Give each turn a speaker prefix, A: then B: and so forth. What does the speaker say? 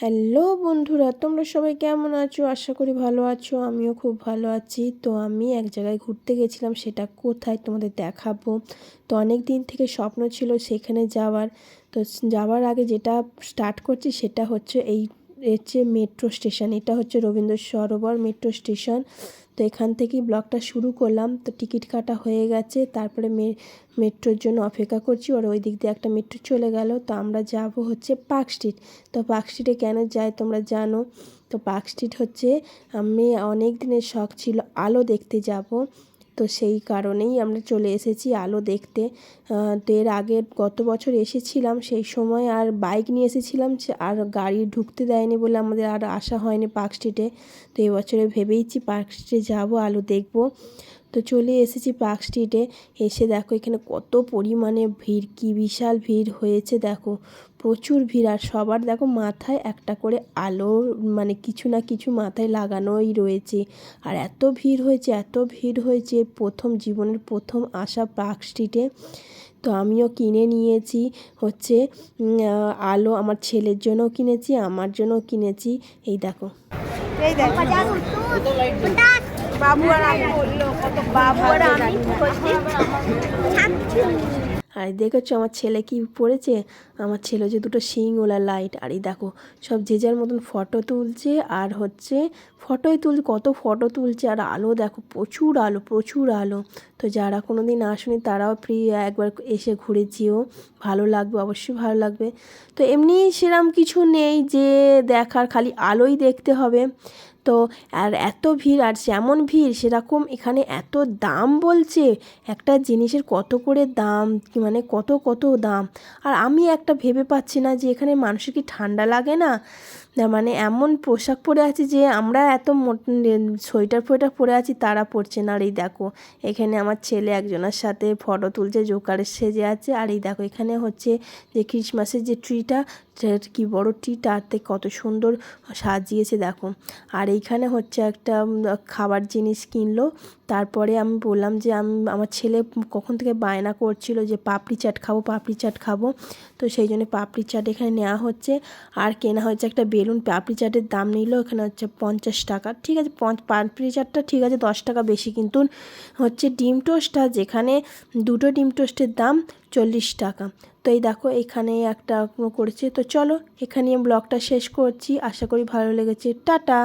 A: Hello বন্ধুরা, তোমরা সবাই কেমন আছো? আশা করি ভালো আছো। আমিও খুব ভালো আছি। তো আমি এক জায়গায় ঘুরতে গেছিলাম, সেটা কোথায় তোমাদের দেখাবো। তো অনেক দিন থেকে স্বপ্ন ছিল সেখানে যাওয়ার। তো যাওয়ার আগে যেটা স্টার্ট করছি সেটা হচ্ছে মেট্রো স্টেশন। এটা হচ্ছে রবীন্দ্র সরোবর মেট্রো স্টেশন। তো এখান থেকেই ব্লগটা শুরু করলাম। তো টিকিট কাটা হয়ে গেছে, তারপরে মেট্রোর জন্য অপেক্ষা করছি। আর ওই দিক দিয়ে একটা মেট্রো চলে গেল। তো আমরা যাব হচ্ছে পার্ক স্ট্রিট। তো পার্ক স্ট্রিটে কেন যাই তোমরা জানো। তো পার্ক স্ট্রিট হচ্ছে আমি অনেক দিনের শখ ছিল আলো দেখতে যাব। তো সেই কারণেই আমরা চলে এসেছি আলো দেখতে। তো এর আগে গত বছর এসেছিলাম, সেই সময় আর বাইক নিয়ে এসেছিলাম, আর গাড়ি ঢুকতে দেয়নি বলে আমাদের আর আসা হয়নি পার্ক স্ট্রিটে। তো এবছরে ভেবেইছি পার্ক স্ট্রিটে যাবো, আলো দেখব। তো চলে এসেছি পার্ক স্ট্রিটে। এসে দেখো এখানে কত পরিমাণে ভিড়, কি বিশাল ভিড় হয়েছে দেখো, প্রচুর ভিড়। আর সবার দেখো মাথায় একটা করে আলো, মানে কিছু না কিছু মাথায় লাগানোই রয়েছে। আর এত ভিড় হয়েছে, এত ভিড় হয়েছে, জীবনের প্রথম আসা পার্ক স্ট্রিটে। তো আমিও কিনে নিয়েছি হচ্ছে আলো, আমার ছেলের জন্যও কিনেছি, আমার জন্যও কিনেছি। এই দেখো, এই দেখো বাবু আর আমি বললো, কত বাবু আর আমি আর দেখেছো আমার ছেলে কি পড়েছে। আমার ছেলে যে দুটো শিংওয়ালা লাইট। আর এই দেখো সব যে যার মতন ফটো তুলছে, আর হচ্ছে ফটোই তুলছে, কত ফটো তুলছে। আর আলো দেখো, প্রচুর আলো, প্রচুর আলো। তো যারা কোনো দিন আসেনি তারাও একবার এসে ঘুরে যেও, ভালো লাগবে, অবশ্যই ভালো লাগবে। তো এমনি সেরকম কিছু নেই যে দেখার, খালি আলোই দেখতে হবে। তো আর এত ভিড়, আর যেমন ভিড় সেরকম এখানে এত দাম বলছে। একটা জিনিসের কত করে দাম, মানে কত কত দাম। আর আমি একটা ভেবে পাচ্ছি না যে এখানে মানুষের কি ঠান্ডা লাগে না। মানে এমন পোশাক পরে আছি যে আমরা এত সোয়েটার ফোয়েটার পরে আছি, তারা পরছে না। আর এই দেখো এখানে আমার ছেলে একজনের সাথে ফটো তুলছে, জোকারের সেজে আছে। আর এই দেখো এখানে হচ্ছে যে ক্রিসমাসের যে ট্রিটা, কি বড় ট্রিটাতে কত সুন্দর সাজিয়েছে দেখো। আর এইখানে হচ্ছে একটা খাবার জিনিস কিনলো। তারপরে আমি বললাম যে আমার ছেলে কখন থেকে বায়না করছিল যে পাপড়ি চাট খাবো, পাপড়ি চাট খাবো। তো সেই জন্য পাপড়ি চাট এখানে নেওয়া হচ্ছে। আর কেনা হচ্ছে একটা বেলুন। পাপড়ি চাটের দাম নিল এখানে হচ্ছে 50 টাকা। ঠিক আছে, পাপড়ি চাটটা ঠিক আছে 10 টাকা বেশি, কিন্তু হচ্ছে ডিম টোস্টটা, যেখানে দুটো ডিম টোস্টের দাম 40 টাকা। তো এই দেখো এখানে একটা করেছে। তো চলো এখানে ব্লগটা শেষ করছি, আশা করি ভালো লেগেছে। টাটা।